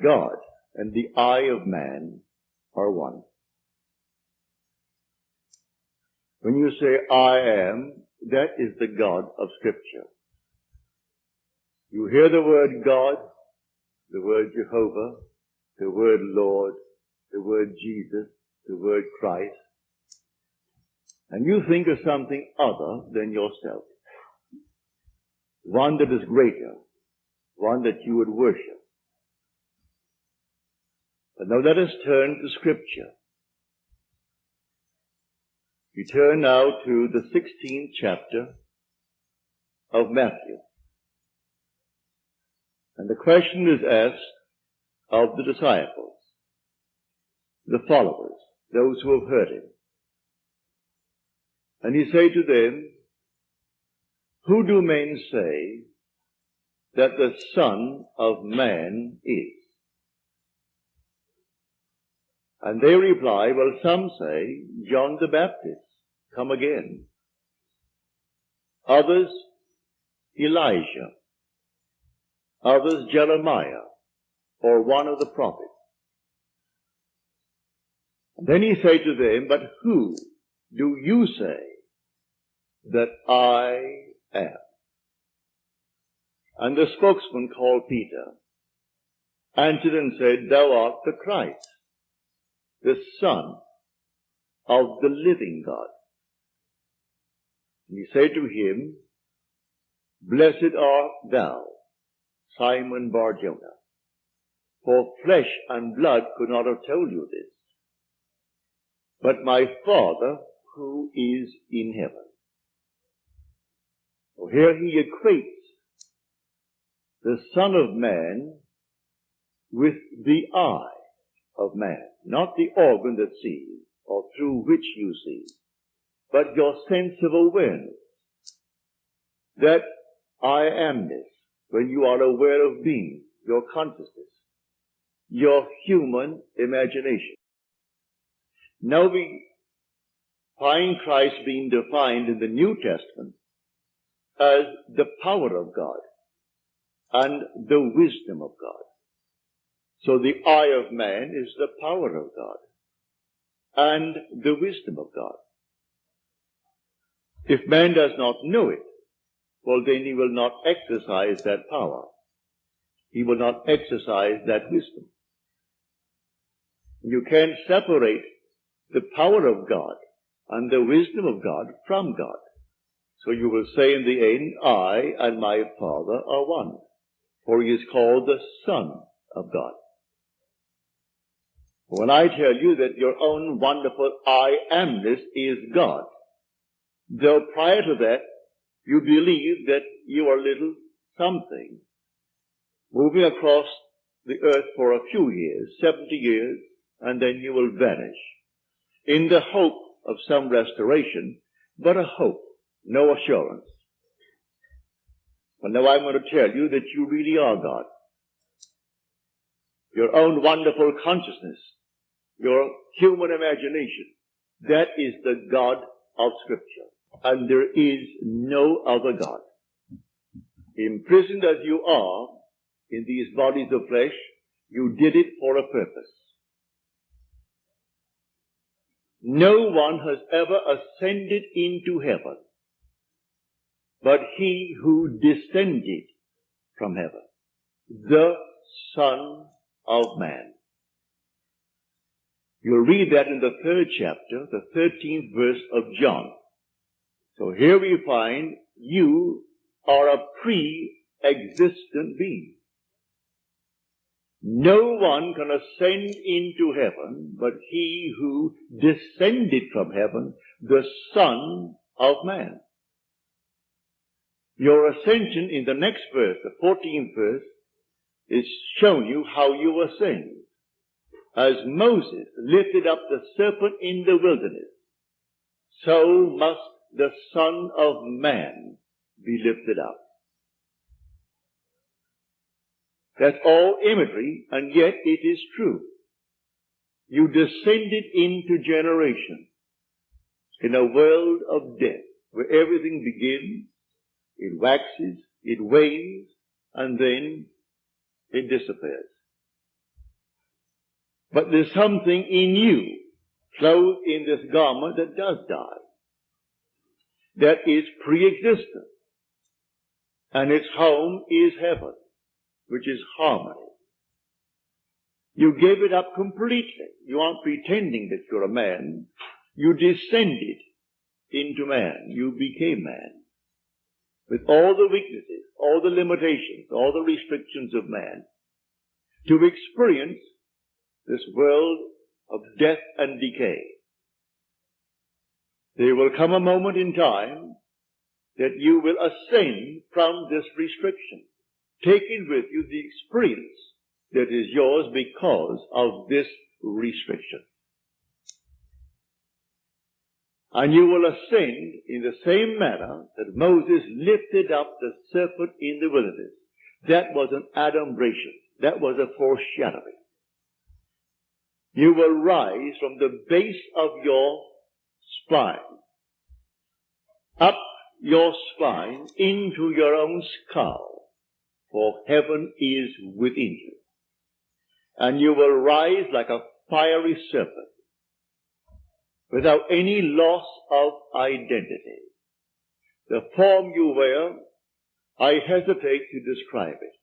God and the eye of man are one. When you say I am, that is the God of Scripture. You hear the word God, the word Jehovah, the word Lord, the word Jesus, the word Christ, and you think of something other than yourself. One that is greater, one that you would worship. But now let us turn to Scripture. We turn now to the 16th chapter of Matthew. And the question is asked of the disciples, the followers, those who have heard him. And he said to them, who do men say that the Son of Man is? And they reply, well, some say John the Baptist, come again. Others, Elijah. Others, Jeremiah, or one of the prophets. And then he said to them, but who do you say that I am? And the spokesman called Peter answered and said, thou art the Christ, the Son of the living God. And he said to him, blessed art thou, Simon Bar-Jonah, for flesh and blood could not have told you this, but my Father who is in heaven. So here he equates the Son of Man with the eye of man, not the organ that sees or through which you see, but your sense of awareness, that I amness, when you are aware of being, your consciousness, your human imagination. Now we find Christ being defined in the New Testament as the power of God and the wisdom of God. So the eye of man is the power of God and the wisdom of God. If man does not know it, well, then he will not exercise that power. He will not exercise that wisdom. You can't separate the power of God and the wisdom of God from God. So you will say in the end, I and my Father are one, for he is called the Son of God. When I tell you that your own wonderful I amness is God, though prior to that you believe that you are little something, moving across the earth for a few years, 70 years, and then you will vanish, in the hope of some restoration, but a hope, no assurance. Well, now I'm going to tell you that you really are God. Your own wonderful consciousness, your human imagination, that is the God of Scripture. And there is no other God. Imprisoned as you are in these bodies of flesh, you did it for a purpose. No one has ever ascended into heaven but he who descended from heaven, the Son of Man. You'll read that in the 3rd chapter, the 13th verse of John. So here we find you are a pre-existent being. No one can ascend into heaven but he who descended from heaven, the Son of Man. Your ascension in the next verse, the 14th verse, is showing you how you ascend. As Moses lifted up the serpent in the wilderness, so must the Son of Man be lifted up. That's all imagery, and yet it is true. You descended into generation in a world of death, where everything begins, it waxes, it wanes, and then it disappears. But there's something in you, clothed in this garment, that does die. That is pre-existent. And its home is heaven, which is harmony. You gave it up completely. You aren't pretending that you're a man. You descended into man. You became man. With all the weaknesses, all the limitations, all the restrictions of man, to experience this world of death and decay. There will come a moment in time that you will ascend from this restriction, taking with you the experience that is yours because of this restriction. And you will ascend in the same manner that Moses lifted up the serpent in the wilderness. That was an adumbration. That was a foreshadowing. You will rise from the base of your spine, up your spine into your own skull, for heaven is within you. And you will rise like a fiery serpent, without any loss of identity. The form you wear, I hesitate to describe it.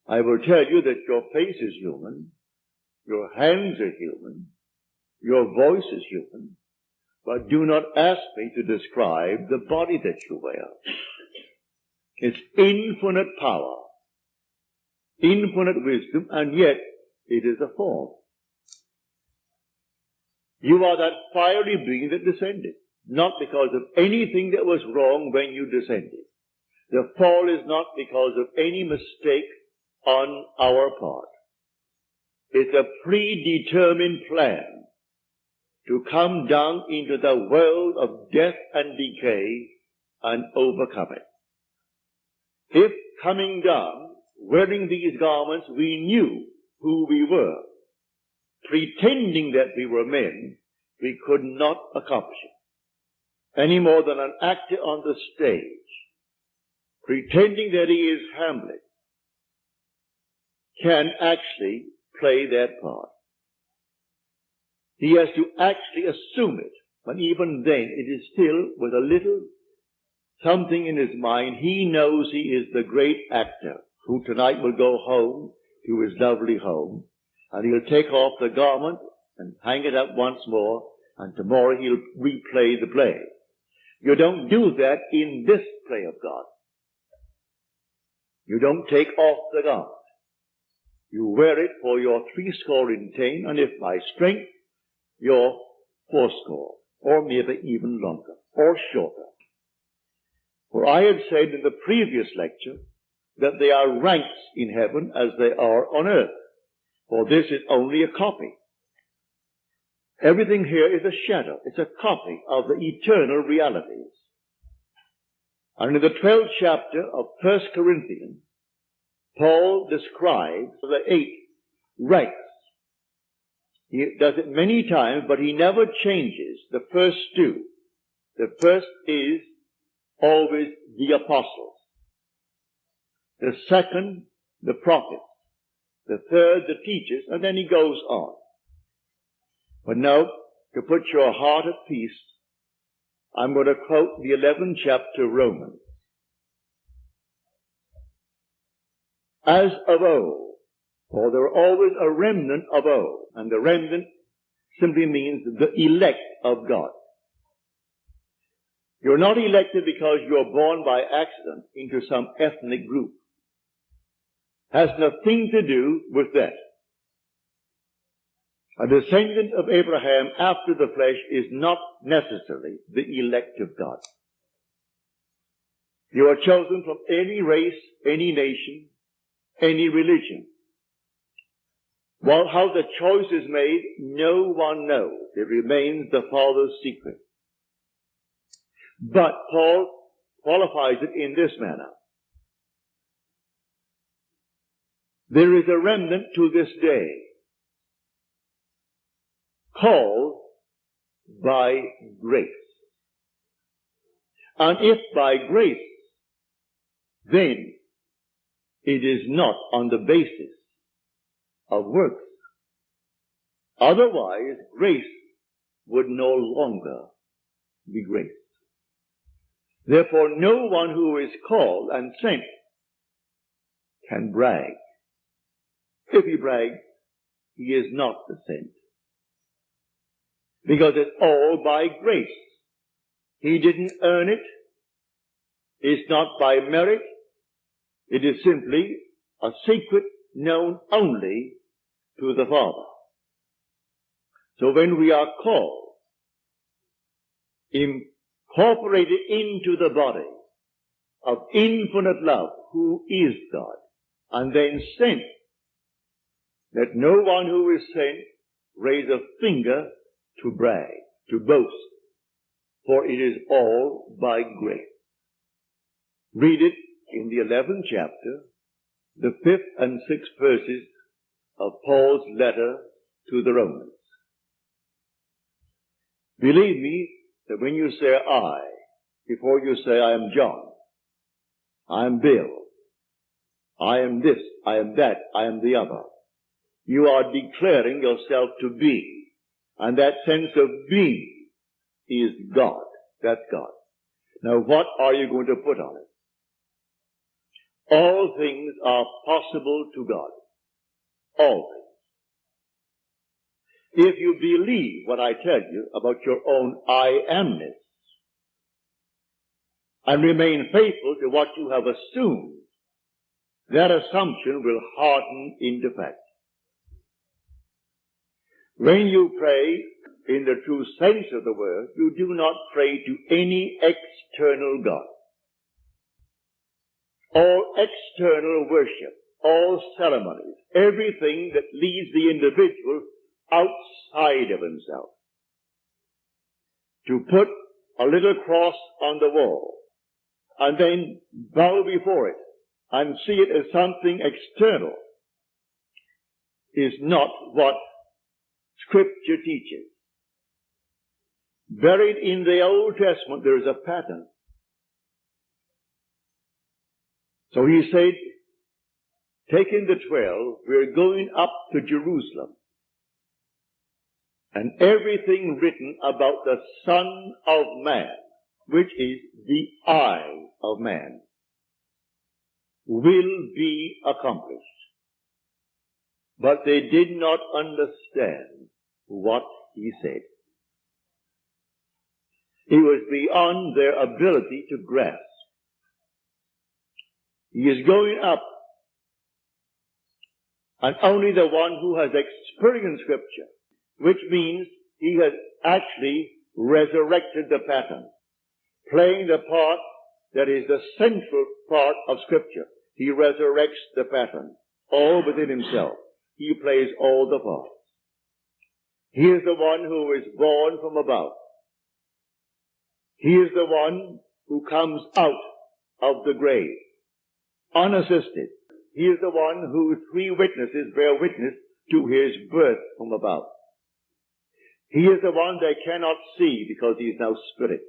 I will tell you that your face is human, your hands are human, your voice is human, but do not ask me to describe the body that you wear. It's infinite power, infinite wisdom, and yet it is a form. You are that fiery being that descended, not because of anything that was wrong when you descended. The fall is not because of any mistake on our part. It's a predetermined plan to come down into the world of death and decay and overcome it. If coming down, wearing these garments, we knew who we were, pretending that we were men, we could not accomplish it. Any more than an actor on the stage, pretending that he is Hamlet, can actually play that part. He has to actually assume it, but even then it is still with a little something in his mind. He knows he is the great actor who tonight will go home to his lovely home, and he'll take off the garment and hang it up once more, and tomorrow he'll replay the play. You don't do that in this play of God. You don't take off the garment. You wear it for your 80 and 10, and if by strength, your 80, or maybe even longer, or shorter. For I had said in the previous lecture that there are ranks in heaven as they are on earth, for this is only a copy. Everything here is a shadow. It's a copy of the eternal realities. And in the 12th chapter of 1 Corinthians, Paul describes the 8 ranks. He does it many times, but he never changes the first 2. The first is always the apostles. The second, the prophets. The third, the teachers, and then he goes on. But now, to put your heart at peace, I'm going to quote the 11th chapter of Romans. As of old, for there are always a remnant of old, and the remnant simply means the elect of God. You're not elected because you're born by accident into some ethnic group. Has nothing to do with that. A descendant of Abraham after the flesh is not necessarily the elect of God. You are chosen from any race, any nation, any religion. Well, how the choice is made, no one knows. It remains the Father's secret. But Paul qualifies it in this manner. There is a remnant to this day, called by grace. And if by grace, then it is not on the basis of works. Otherwise, grace would no longer be grace. Therefore, no one who is called and sent can brag. If he brags, he is not the sent. Because it's all by grace. He didn't earn it. It's not by merit. It is simply a secret known only to the Father. So when we are called, incorporated into the body of infinite love, who is God, and then sent, let no one who is sent raise a finger to brag, to boast, for it is all by grace. Read it in the 11th chapter, the 5th and 6th verses of Paul's letter to the Romans. Believe me that when you say I, before you say I am John, I am Bill, I am this, I am that, I am the other, you are declaring yourself to be. And that sense of being is God. That's God. Now what are you going to put on it? All things are possible to God. All things. If you believe what I tell you about your own I amness and remain faithful to what you have assumed, that assumption will harden into fact. When you pray in the true sense of the word, you do not pray to any external God. All external worship, all ceremonies, everything that leads the individual outside of himself, to put a little cross on the wall and then bow before it and see it as something external, is not what Scripture teaches. Buried in the Old Testament, there is a pattern. So he said, taking the 12, we're going up to Jerusalem. And everything written about the Son of Man, which is the I of man, will be accomplished. But they did not understand what he said. It was beyond their ability to grasp. He is going up, and only the one who has experienced Scripture, which means he has actually resurrected the pattern, playing the part that is the central part of Scripture. He resurrects the pattern, all within himself. He plays all the parts. He is the one who is born from above. He is the one who comes out of the grave, unassisted. He is the one whose 3 witnesses bear witness to his birth from above. He is the one they cannot see because he is now spirit,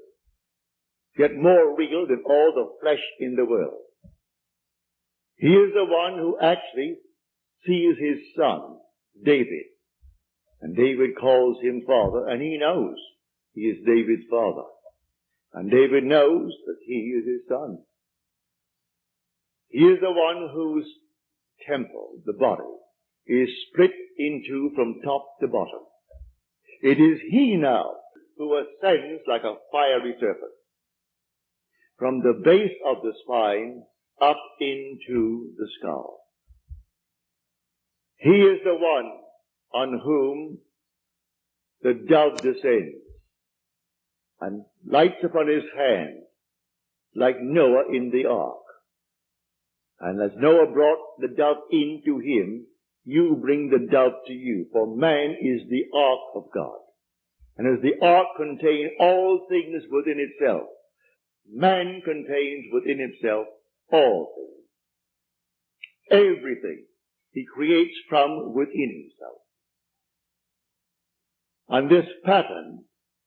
yet more real than all the flesh in the world. He is the one who actually sees his son, David. And David calls him father, and he knows he is David's father. And David knows that he is his son. He is the one whose temple, the body, is split into from top to bottom. It is he now who ascends like a fiery serpent from the base of the spine up into the skull. He is the one on whom the dove descends and lights upon his hand like Noah in the ark. And as Noah brought the dove into him, you bring the dove to you, for man is the ark of God. And as the ark contains all things within itself, man contains within himself all things. Everything he creates from within himself. And this pattern,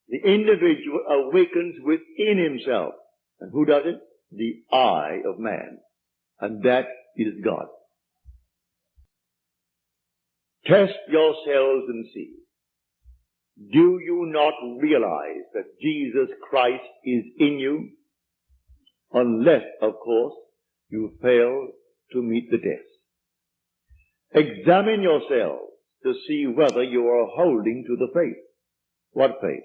the individual awakens within himself. And who does it? The I of man. And that is God. Test yourselves and see. Do you not realize that Jesus Christ is in you? Unless, of course, you fail to meet the test. Examine yourselves to see whether you are holding to the faith. What faith?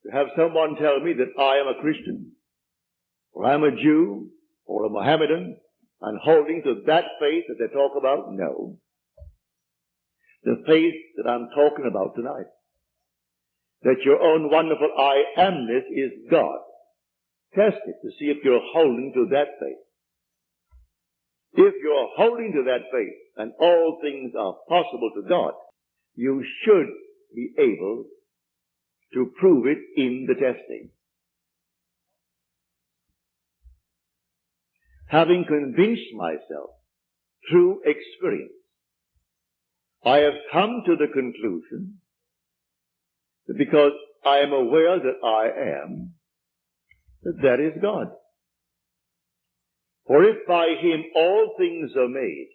To have someone tell me that I am a Christian, or I'm a Jew, or a Mohammedan, and holding to that faith that they talk about? No. The faith that I'm talking about tonight. That your own wonderful I amness is God. Test it to see if you're holding to that faith. If you're holding to that faith and all things are possible to God, you should be able to prove it in the testing. Having convinced myself through experience, I have come to the conclusion that because I am aware that I am, that is God. For if by him all things are made,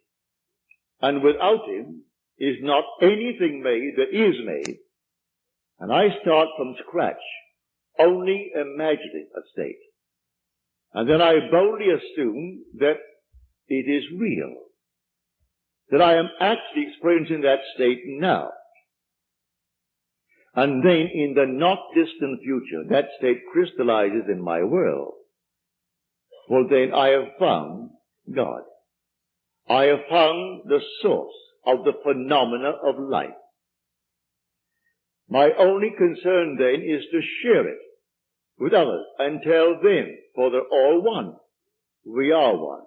and without him is not anything made that is made, and I start from scratch, only imagining a state, and then I boldly assume that it is real, that I am actually experiencing that state now. And then in the not distant future, that state crystallizes in my world. Well, then I have found God. I have found the source of the phenomena of life. My only concern then is to share it with others and tell them, for they're all one. We are one.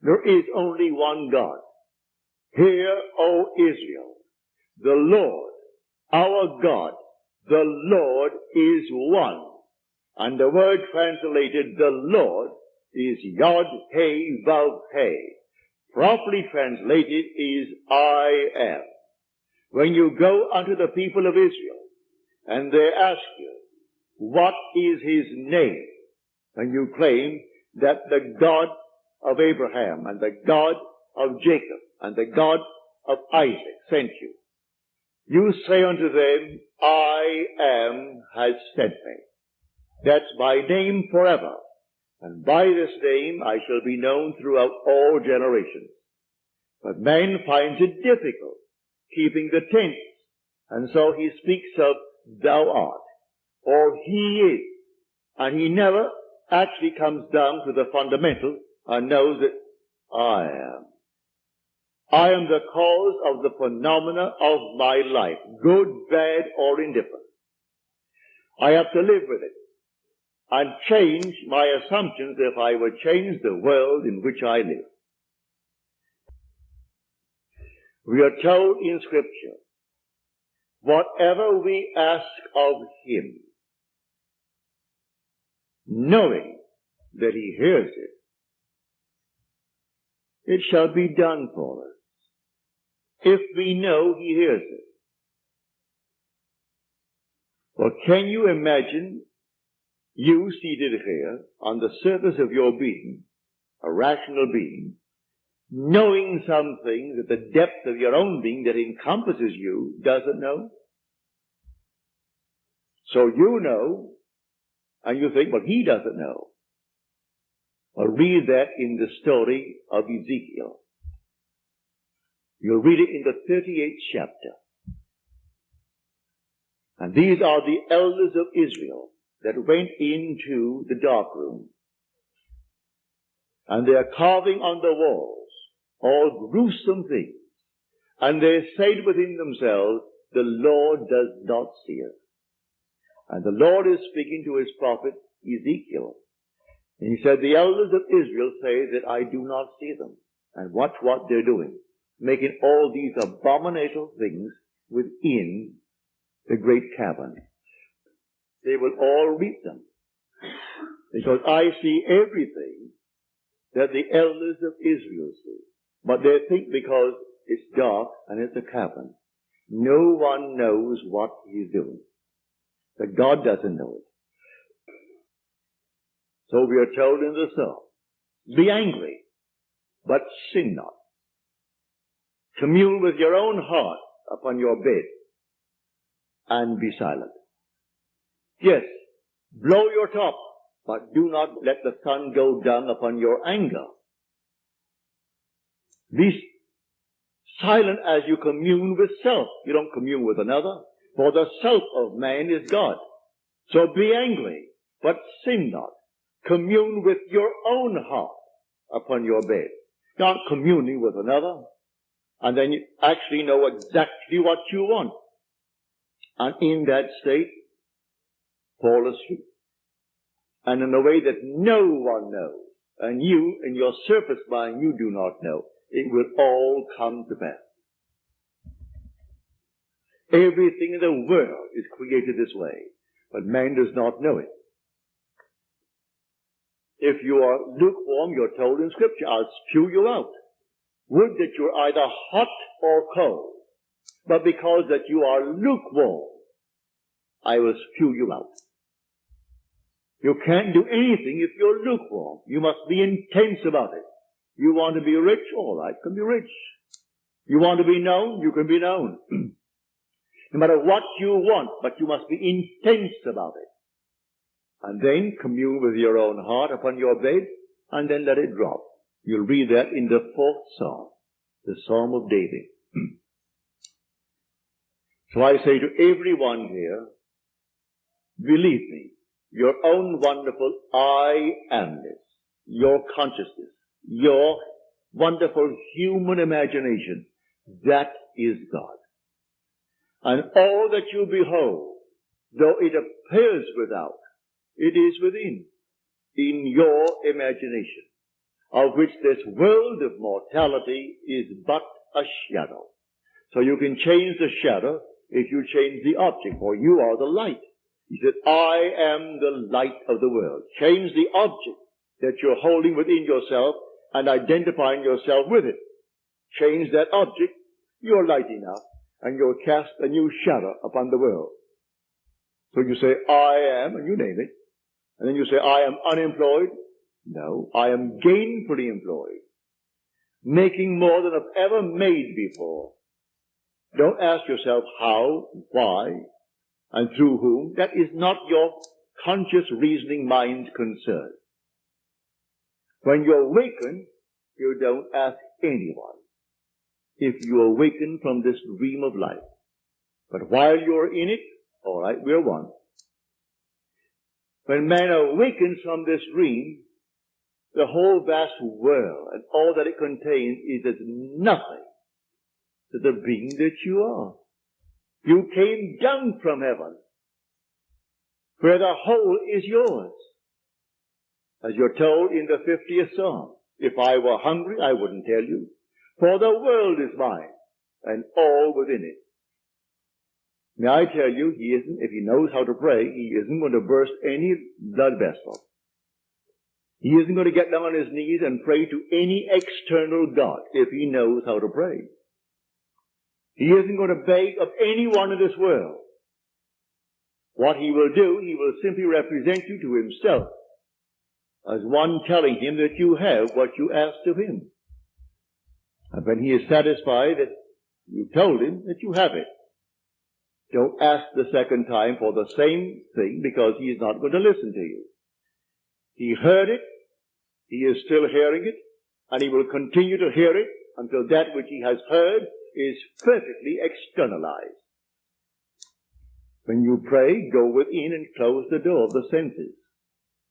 There is only one God. Hear, O Israel, the Lord, our God, the Lord is one. And the word translated, the Lord, is Yod He Vav He. Properly translated is I am. When you go unto the people of Israel, and they ask you, what is his name? And you claim that the God of Abraham, and the God of Jacob, and the God of Isaac sent you. You say unto them, I am has sent me. That's my name forever. And by this name I shall be known throughout all generations. But man finds it difficult keeping the tense. And so he speaks of thou art, or he is. And he never actually comes down to the fundamental and knows that I am. I am the cause of the phenomena of my life, good, bad, or indifferent. I have to live with it and change my assumptions if I would change the world in which I live. We are told in Scripture, whatever we ask of him, knowing that he hears it, it shall be done for us. If we know he hears it. Well, can you imagine you seated here on the surface of your being, a rational being, knowing something that the depth of your own being that encompasses you doesn't know? So you know, and you think, well, he doesn't know. Well, read that in the story of Ezekiel. You'll read it in the 38th chapter. And these are the elders of Israel that went into the dark room. And they are carving on the walls all gruesome things. And they said within themselves, the Lord does not see us. And the Lord is speaking to his prophet Ezekiel. And he said, the elders of Israel say that I do not see them. And watch what they're doing. Making all these abominable things within the great cavern. They will all reap them. Because I see everything that the elders of Israel see. But they think because it's dark and it's a cavern, no one knows what he's doing. That God doesn't know it. So we are told in the psalm, be angry, but sin not. Commune with your own heart upon your bed, and be silent. Yes, blow your top, but do not let the sun go down upon your anger. Be silent as you commune with self. You don't commune with another, for the self of man is God. So be angry, but sin not. Commune with your own heart upon your bed. Not communing with another, and then you actually know exactly what you want. And in that state, fall asleep. And in a way that no one knows, and you, in your surface mind, you do not know, it will all come to pass. Everything in the world is created this way, but man does not know it. If you are lukewarm, you're told in Scripture, I'll spew you out. Would that you're either hot or cold. But because that you are lukewarm, I will spew you out. You can't do anything if you're lukewarm. You must be intense about it. You want to be rich? All right, can be rich. You want to be known? You can be known. No matter what you want, but you must be intense about it. And then commune with your own heart upon your bed, and then let it drop. You'll read that in the 4th Psalm, the Psalm of David. So I say to everyone here, believe me, your own wonderful I amness, your consciousness, your wonderful human imagination, that is God. And all that you behold, though it appears without, it is within, in your imagination, of which this world of mortality is but a shadow. So you can change the shadow if you change the object, for you are the light. He said, I am the light of the world. Change the object that you're holding within yourself and identifying yourself with it. Change that object, you're lighting up, and you'll cast a new shadow upon the world. So you say, I am, and you name it. And then you say, I am unemployed. No, I am gainfully employed. Making more than I've ever made before. Don't ask yourself how, why, and through whom. That is not your conscious reasoning mind's concern. When you awaken, you don't ask anyone if you awaken from this dream of life. But while you're in it, all right, we're one. When man awakens from this dream, the whole vast world and all that it contains is as nothing to the being that you are. You came down from heaven, where the whole is yours. As you're told in the 50th Psalm, if I were hungry, I wouldn't tell you, for the world is mine, and all within it. May I tell you, he isn't, if he knows how to pray, he isn't going to burst any blood vessel. He isn't going to get down on his knees and pray to any external God if he knows how to pray. He isn't going to beg of anyone in this world. What he will do, he will simply represent you to himself as one telling him that you have what you asked of him. And when he is satisfied that you told him that you have it, don't ask the second time for the same thing, because he is not going to listen to you. He heard it, he is still hearing it, and he will continue to hear it until that which he has heard is perfectly externalized. When you pray, go within and close the door of the senses.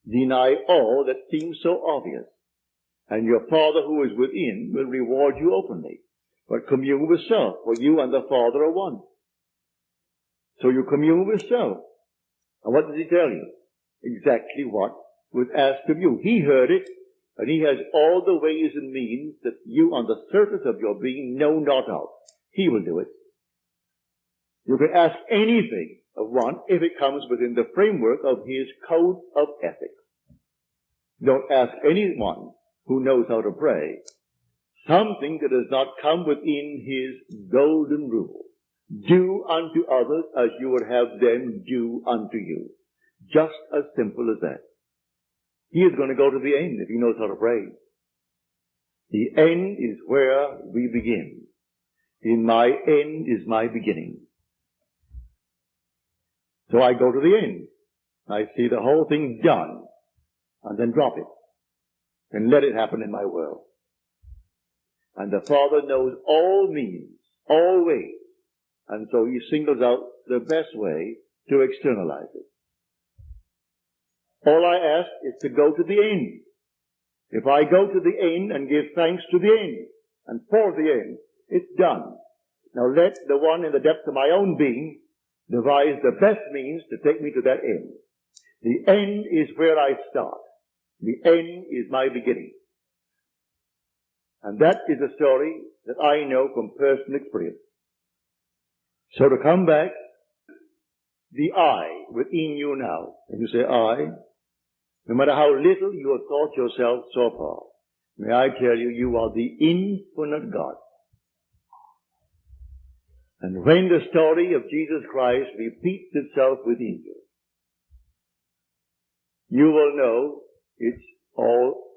Deny all that seems so obvious, and your Father who is within will reward you openly. But commune with self, for you and the Father are one. So you commune with self. And what does he tell you? Exactly what was asked of you. He heard it, and he has all the ways and means that you on the surface of your being know not of. He will do it. You can ask anything of one if it comes within the framework of his code of ethics. Don't ask anyone who knows how to pray something that does not come within his golden rule. Do unto others as you would have them do unto you. Just as simple as that. He is going to go to the end if he knows how to pray. The end is where we begin. In my end is my beginning. So I go to the end. I see the whole thing's done, and then drop it, and let it happen in my world. And the Father knows all means, all ways, and so He singles out the best way to externalize it. All I ask is to go to the end. If I go to the end and give thanks to the end, and for the end, it's done. Now let the one in the depths of my own being devise the best means to take me to that end. The end is where I start. The end is my beginning. And that is a story that I know from personal experience. So to come back, the I within you now, and you say I, no matter how little you have thought yourself so far, may I tell you, you are the infinite God. And when the story of Jesus Christ repeats itself within you, you will know it's all